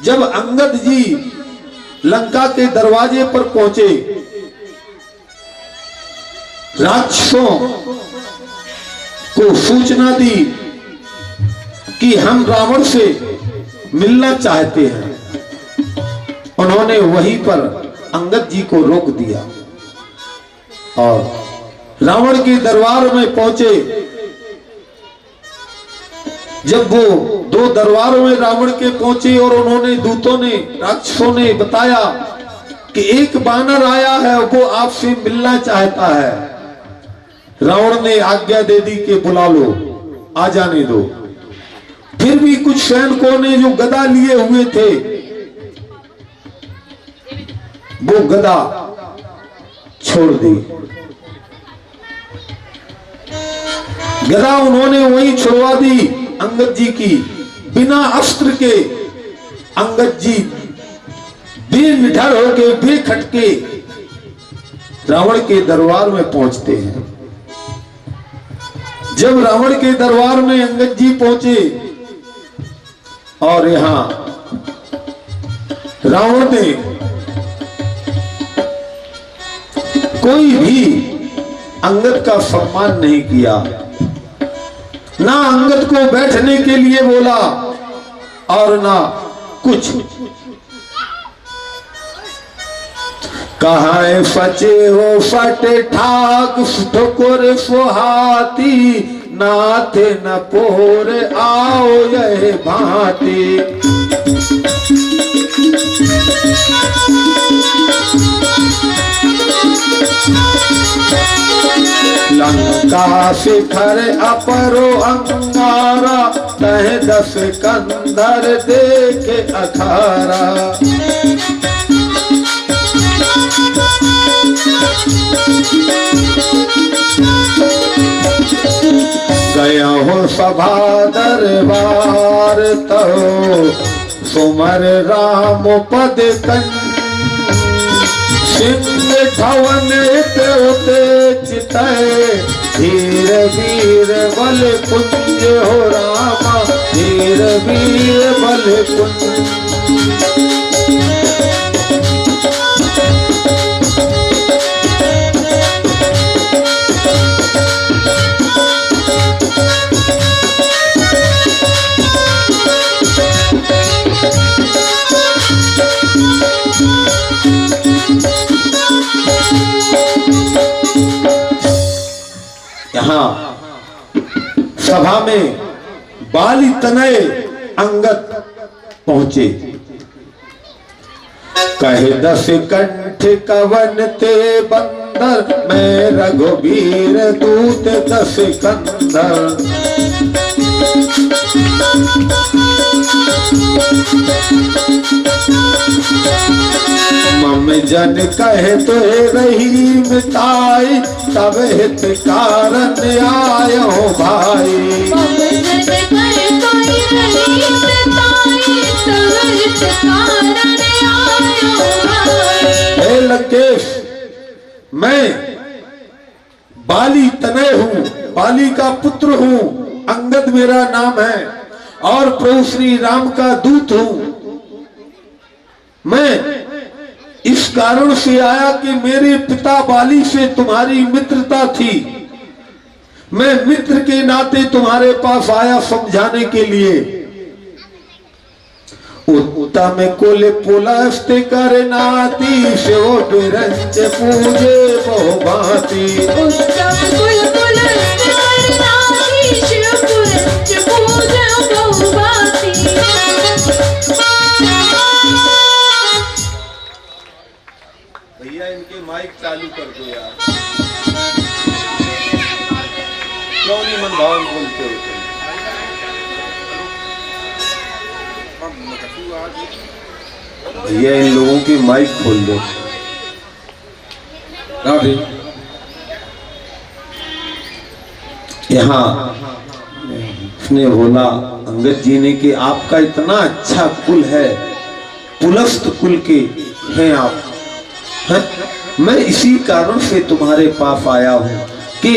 जब अंगद जी लंका के दरवाजे पर पहुंचे, राक्षसों को सूचना दी कि हम रावण से मिलना चाहते हैं। उन्होंने वहीं पर अंगद जी को रोक दिया और रावण के दरबार में पहुंचे। जब वो दो दरबारों में रावण के पहुंचे और उन्होंने दूतों ने, राक्षसों ने बताया कि एक बानर आया है, वो आपसे मिलना चाहता है। रावण ने आज्ञा दे दी कि बुला लो, आ जाने दो। फिर भी कुछ सैनिकों ने जो गदा लिए हुए थे, वो गदा छोड़ दी। गदा उन्होंने वहीं छुड़वा दी अंगद जी की। बिना अस्त्र के अंगद जी बेनिडर होके, बेखटके रावण के दरबार में पहुंचते हैं। जब रावण के दरबार में अंगद जी पहुंचे और यहां रावण ने कोई भी अंगद का सम्मान नहीं किया, ना अंगद को बैठने के लिए बोला और ना कुछ। कहाँ फचे हो फटे ठाक ठोकर सुहाती, नाथे न पोर आओ यह भांति। लंका शिखर अपरो अंगारा, तह 10 कंधर देखे अखारा। गया हो सभा दरबार, तो सुमर राम पद कंठ। सिंह धवन उते चितय, धीर वीर बल कुंज हो रामा, धीर वीर बल कुंज। यहाँ सभा में बाली तनय अंगद पहुंचे। कहे 10 कंठ कवन ते बंदर, मैं रघुवीर दूत 10 कंधर। मम जन कहे तो रही मिताई, तब हित कारण आयो भाई। मम जन कहे तो रही मिताई, तब हित कारण आयो भाई। हे लंकेश, मैं बाली तनय हूँ, बाली का पुत्र हूँ, अंगद मेरा नाम है और प्रभु श्री राम का दूत हूँ। मैं इस कारण से आया कि मेरे पिता बाली से तुम्हारी मित्रता थी। मैं मित्र के नाते तुम्हारे पास आया समझाने के लिए। उत्तम कुल पुलस्त्य कर नाती, शिव बिरंज पूजे बहु भांति। उत्तम कुल पुलस्त्य कर नाती, शिव बिरंज पूजे बहु भांति। भैया इनके माइक चालू कर दो यार, क्यों नहीं मन भावन बोलते होते। भैया इन लोगों की माइक खोल दो। यहाँ उसने बोला अंगद जी ने कि आपका इतना अच्छा कुल है, पुलस्त कुल के हैं आप, हैं? मैं इसी कारण से तुम्हारे पास आया हूं कि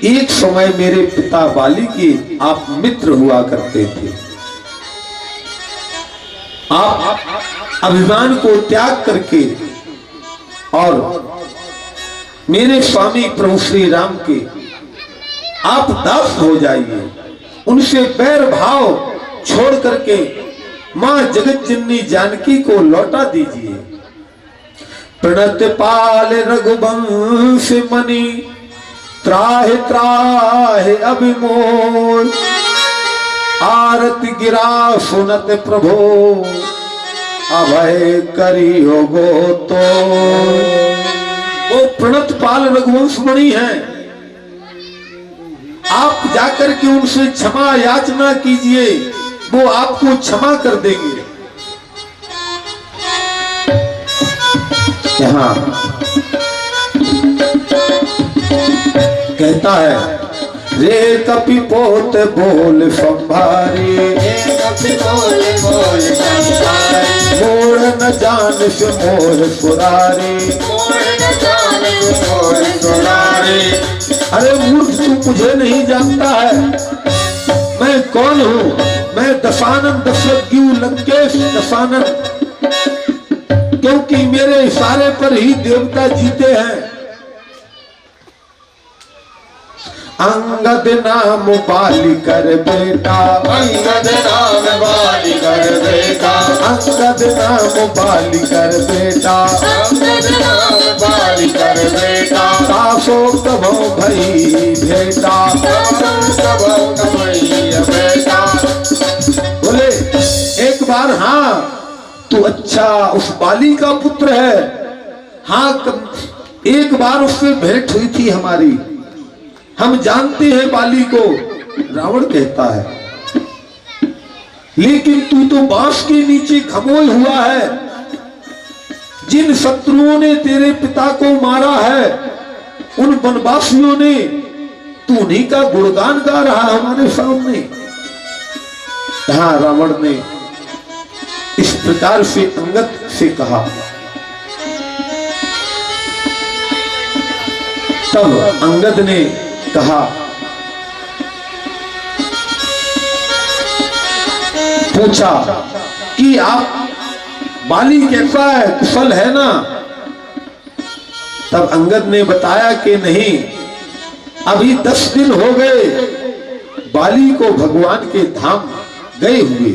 एक समय मेरे पिता बाली के आप मित्र हुआ करते थे। आप अभिमान को त्याग करके और मेरे स्वामी प्रभु श्री राम के आप दास हो जाइए, उनसे बैर भाव छोड़ करके मां जगत जननी जानकी को लौटा दीजिए। प्रणत पाल रघुवंश मणि त्राहि त्राहि अभिमोल, आरती गिरा सुनत प्रभो अभय करी हो गो तो। वो प्रणत पाल रघुवंश मणि है, आप जाकर के उनसे क्षमा याचना कीजिए, वो आपको क्षमा कर देंगे। यहाँ कहता है रे कपि पोत बोल संभारी, मोर न जान से मोर सुरारी। अरे मूर्ख, तू मुझे नहीं जानता है, मैं कौन हूँ? मैं दशानन दशरथ लंकेश दशानन, क्योंकि मेरे इशारे पर ही देवता जीते हैं। अंगद नाम बाली कर बेटा, अंगद नाम बाली कर बेटा, अंगद नाम बाली कर बेटा, अंगद नाम बाली कर बेटा। सासो कभो भई भेटा, कभो कभई बेटा। बोले एक बार हाँ तू अच्छा उस बाली का पुत्र है, हाँ एक बार उससे भेंट हुई थी हमारी, हम जानते हैं बाली को, रावण कहता है। लेकिन तू तो बांस के नीचे खमोय हुआ है, जिन शत्रुओं ने तेरे पिता को मारा है उन वनवासियों ने तू उन्हीं का गुणगान गा रहा हमारे सामने। यहां रावण ने इस प्रकार से अंगद से कहा। तब अंगद ने कहा, पूछा कि आप बाली कैसा है, कुशल है ना? तब अंगद ने बताया कि नहीं, अभी 10 दिन हो गए बाली को भगवान के धाम गए हुए,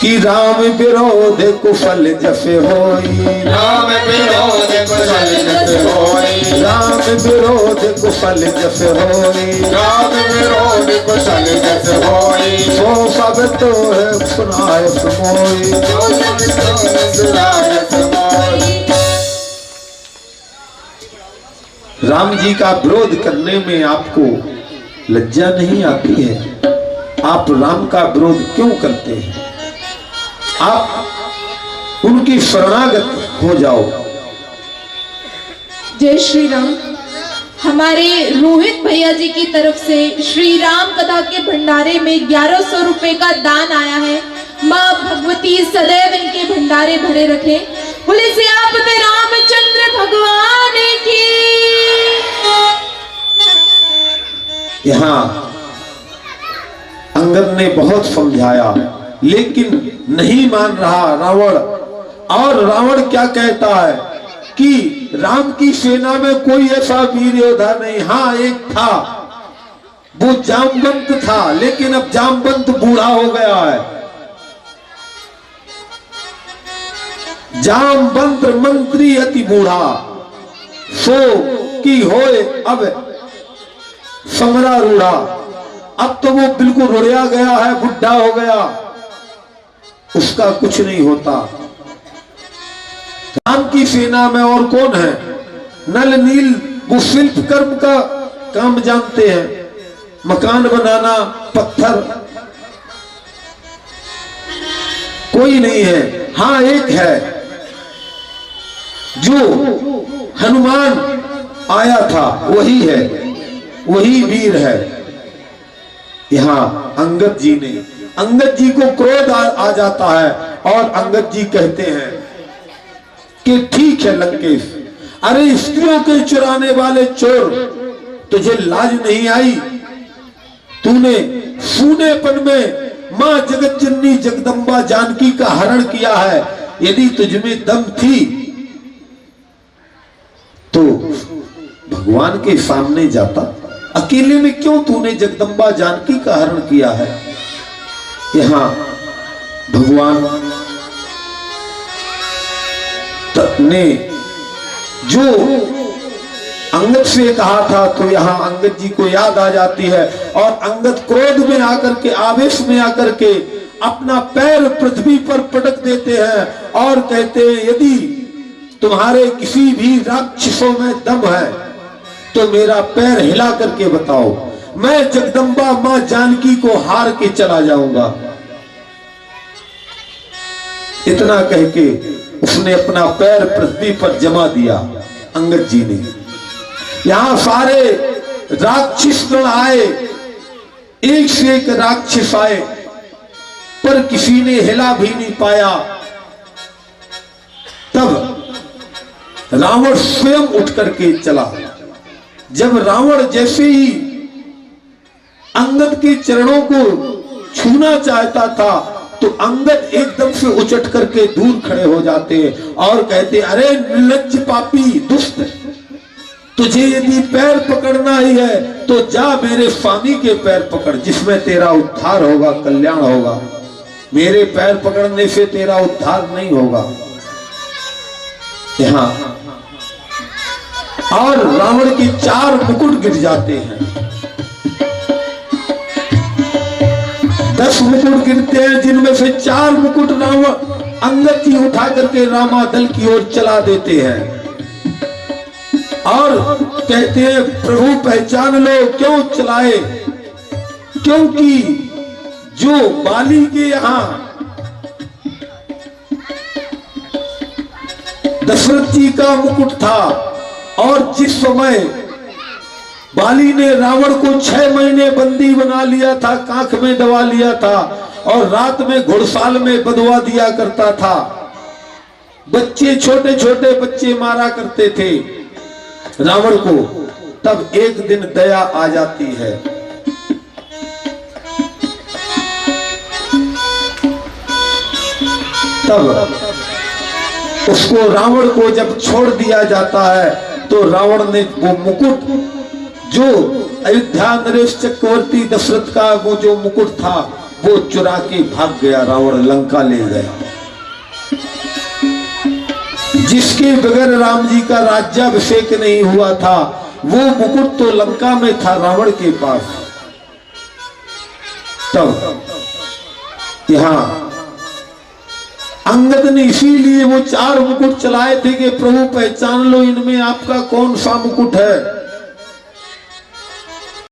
कि राम विरोध कुशल जैसे होई, राम विरोध कुशल जैसे होई, राम विरोध कुशल जैसे होई, राम विरोध कुशल जैसे होई। सो सब तो है सुनाय सुमोई। जो सब तो सुनाय सुमोई। राम जी का विरोध करने में आपको लज्जा नहीं आती है? आप राम का विरोध क्यों करते हैं? आप उनकी शरणागत हो जाओ। जय श्री राम। हमारे रोहित भैया जी की तरफ से श्री राम कथा के भंडारे में 1100 रुपए का दान आया है। माँ भगवती सदैव इनके भंडारे भरे रखे। बोले सियापति रामचंद्र भगवान की। यहाँ अंगद ने बहुत समझाया, लेकिन नहीं मान रहा रावण। और रावण क्या कहता है कि राम की सेना में कोई ऐसा वीर योद्धा नहीं। हाँ एक था, वो जामवंत था, लेकिन अब जामवंत बूढ़ा हो गया है। जामवंत मंत्री अति बूढ़ा, सो की होए अब समरा रूढ़ा। अब तो वो बिल्कुल रुड़िया गया है, बुढ़ा हो गया, उसका कुछ नहीं होता। राम की सेना में और कौन है? नल नील, वो शिल्प कर्म का काम जानते हैं, मकान बनाना, पत्थर, कोई नहीं है। हाँ एक है, जो हनुमान आया था, वही है, वही वीर है। यहां अंगद जी को क्रोध आ जाता है और अंगद जी कहते हैं कि ठीक है लंकेश, अरे स्त्रियों के चुराने वाले चोर, तुझे लाज नहीं आई? तूने सूनेपन में मां जगत जननी जगदम्बा जानकी का हरण किया है। यदि तुझमें दम थी तो भगवान के सामने जाता। अकेले में क्यों तूने जगदम्बा जानकी का हरण किया है? यहां भगवान ने जो अंगद से कहा था तो यहां अंगद जी को याद आ जाती है और अंगद क्रोध में आकर के, आवेश में आकर के अपना पैर पृथ्वी पर पटक देते हैं और कहते हैं यदि तुम्हारे किसी भी राक्षसों में दम है तो मेरा पैर हिला करके बताओ, मैं जगदम्बा मां जानकी को हार के चला जाऊंगा। इतना कह के उसने अपना पैर पृथ्वी पर जमा दिया अंगद जी ने। यहां सारे राक्षस गण आए, एक से एक राक्षस आए, पर किसी ने हिला भी नहीं पाया। तब रावण स्वयं उठ करके चला। जब रावण जैसे ही अंगद के चरणों को छूना चाहता था तो अंगद एकदम से उचट करके दूर खड़े हो जाते और कहते, अरे निर्लज्ज पापी दुष्ट, तुझे यदि पैर पकड़ना ही है तो जा मेरे स्वामी के पैर पकड़, जिसमें तेरा उद्धार होगा, कल्याण होगा। मेरे पैर पकड़ने से तेरा उद्धार नहीं होगा। यहां और रावण के 4 मुकुट गिर जाते हैं। 10 मुकुट गिरते हैं, जिनमें से 4 मुकुट रावण अंगद जी उठा करके रामादल की ओर चला देते हैं और कहते हैं प्रभु पहचान लो क्यों चलाए, क्योंकि जो बाली के यहां दशरथ जी का मुकुट था और जिस समय बाली ने रावण को 6 महीने बंदी बना लिया था, कांख में दबा लिया था और रात में घुड़साल में बंधवा दिया करता था, बच्चे छोटे छोटे बच्चे मारा करते थे रावण को, तब एक दिन दया आ जाती है। तब उसको रावण को जब छोड़ दिया जाता है तो रावण ने वो मुकुट जो अयोध्या नरेश चक्रवर्ती दशरथ का वो जो मुकुट था वो चुरा के भाग गया, रावण लंका ले गया। जिसके बगैर राम जी का राज्याभिषेक नहीं हुआ था वो मुकुट तो लंका में था रावण के पास। तब यहां अंगद ने इसीलिए वो 4 मुकुट चलाए थे कि प्रभु पहचान लो इनमें आपका कौन सा मुकुट है।